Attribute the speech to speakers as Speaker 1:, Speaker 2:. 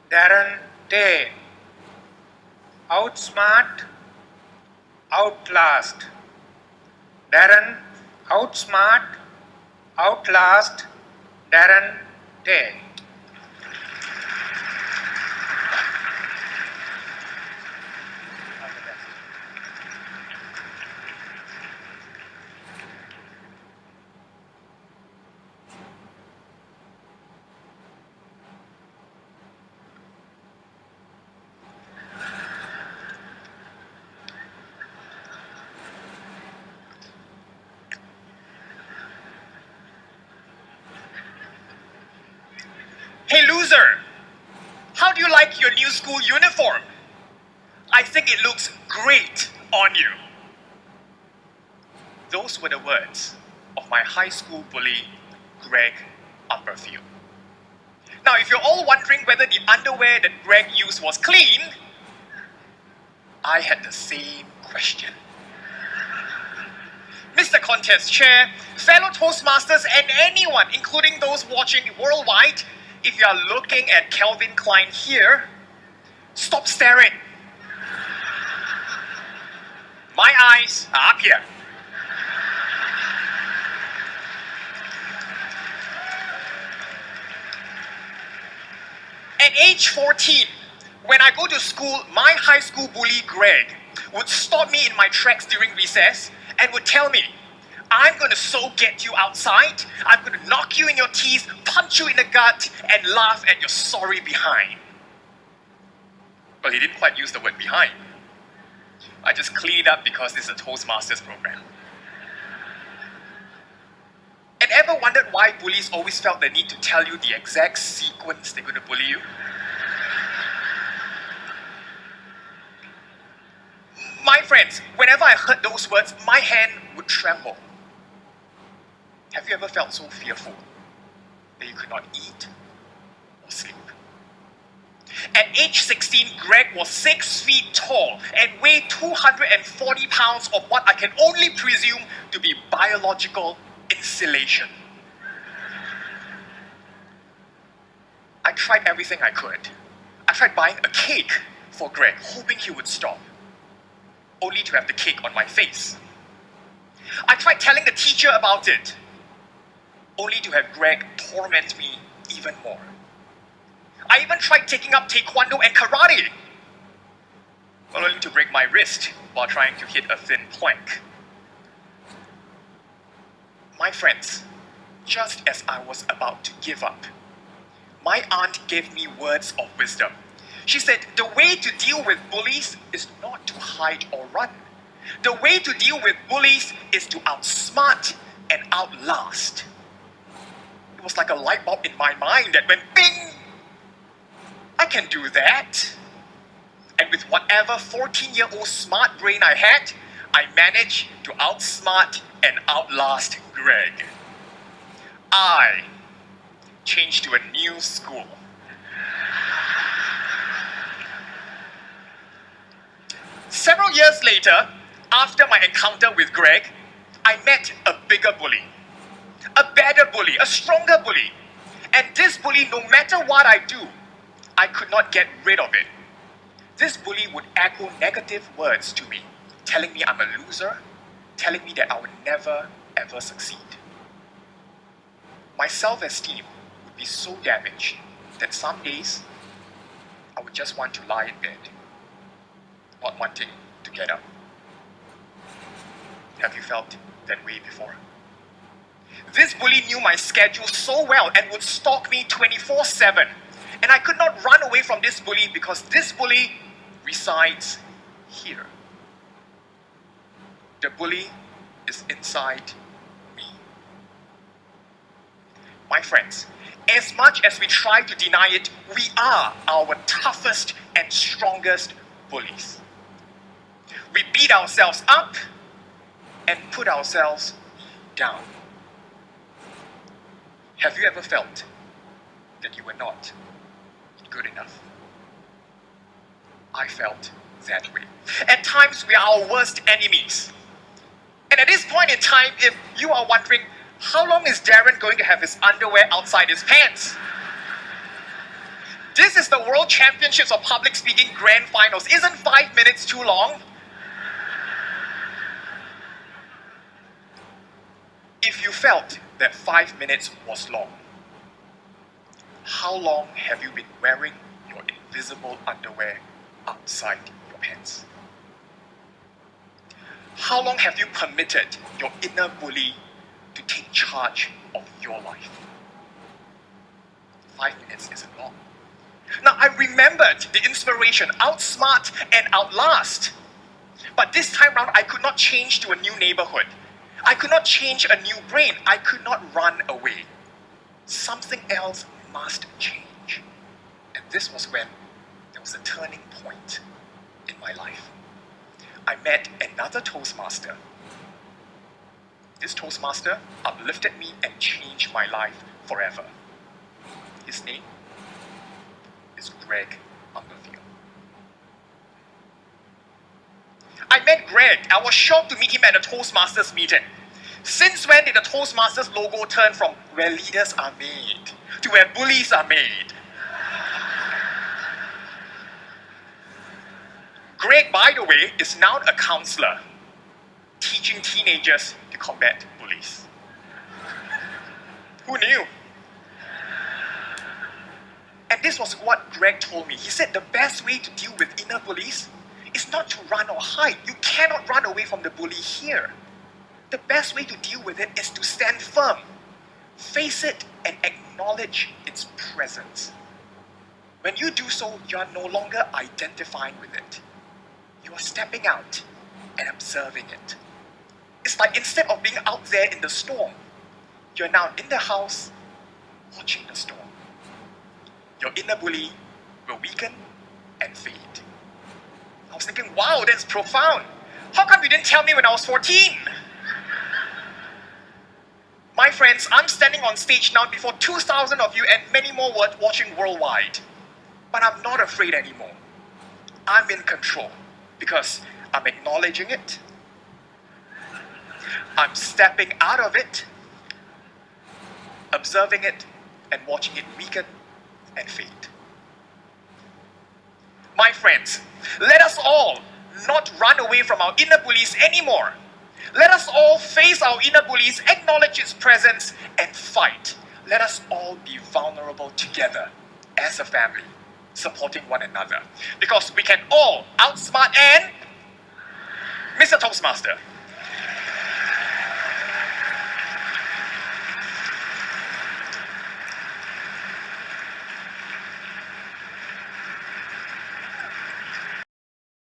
Speaker 1: Darren Tay. Outsmart, Outlast. Darren, Outsmart, Outlast, Darren Tay.
Speaker 2: Hey loser, how do you like your new school uniform? I think it looks great on you. Those were the words of my high school bully, Greg Upperfield. Now, if you're all wondering whether the underwear that Greg used was clean, I had the same question. Mr. Contest Chair, fellow Toastmasters, and anyone, including those watching worldwide, if you are looking at Calvin Klein here, stop staring. My eyes are up here. At age 14, when I go to school, my high school bully Greg would stop me in my tracks during recess and would tell me, I'm going to so get you outside, I'm going to knock you in your teeth, punch you in the gut, and laugh at your sorry behind. Well, he didn't quite use the word behind. I just cleaned it up because this is a Toastmasters program. And ever wondered why bullies always felt the need to tell you the exact sequence they're going to bully you? My friends, whenever I heard those words, my hand would tremble. Have you ever felt so fearful that you could not eat or sleep? At age 16, Greg was 6 feet tall and weighed 240 pounds of what I can only presume to be biological insulation. I tried everything I could. I tried buying a cake for Greg, hoping he would stop, only to have the cake on my face. I tried telling the teacher about it, only to have Greg torment me even more. I even tried taking up taekwondo and karate, but only to break my wrist while trying to hit a thin plank. My friends, just as I was about to give up, my aunt gave me words of wisdom. She said, the way to deal with bullies is not to hide or run. The way to deal with bullies is to outsmart and outlast. It was like a light bulb in my mind that went bing! I can do that. And with whatever 14-year-old smart brain I had, I managed to outsmart and outlast Greg. I changed to a new school. Several years later, after my encounter with Greg, I met a bigger bully, a better bully, a stronger bully. And this bully, no matter what I do, I could not get rid of it. This bully would echo negative words to me, telling me I'm a loser, telling me that I would never, ever succeed. My self-esteem would be so damaged that some days I would just want to lie in bed, not wanting to get up. Have you felt that way before? This bully knew my schedule so well and would stalk me 24/7. And I could not run away from this bully because this bully resides here. The bully is inside me. My friends, as much as we try to deny it, we are our toughest and strongest bullies. We beat ourselves up and put ourselves down. Have you ever felt that you were not good enough? I felt that way. At times, we are our worst enemies. And at this point in time, if you are wondering, how long is Darren going to have his underwear outside his pants? This is the World Championships of Public Speaking Grand Finals. Isn't 5 minutes too long? If you felt that 5 minutes was long, how long have you been wearing your invisible underwear outside your pants? How long have you permitted your inner bully to take charge of your life? 5 minutes isn't long. Now, I remembered the inspiration, Outsmart and Outlast. But this time round, I could not change to a new neighborhood. I could not change a new brain. I could not run away. Something else must change. And this was when there was a turning point in my life. I met another Toastmaster. This Toastmaster uplifted me and changed my life forever. His name is Greg Umberfield. I met Greg. I was shocked to meet him at a Toastmasters meeting. Since when did the Toastmasters logo turn from where leaders are made to where bullies are made? Greg, by the way, is now a counselor teaching teenagers to combat bullies. Who knew? And this was what Greg told me. He said the best way to deal with inner bullies is not to run or hide. You cannot run away from the bully here. The best way to deal with it is to stand firm, face it, and acknowledge its presence. When you do so, you are no longer identifying with it. You are stepping out and observing it. It's like instead of being out there in the storm, you're now in the house watching the storm. Your inner bully will weaken and fade. I was thinking, wow, that's profound. How come you didn't tell me when I was 14? My friends, I'm standing on stage now before 2,000 of you and many more watching worldwide. But I'm not afraid anymore. I'm in control because I'm acknowledging it. I'm stepping out of it, observing it, and watching it weaken and fade. My friends, let us all not run away from our inner bullies anymore. Let us all face our inner bullies, acknowledge its presence, and fight. Let us all be vulnerable together as a family, supporting one another. Because we can all outsmart and Mr. Toastmaster.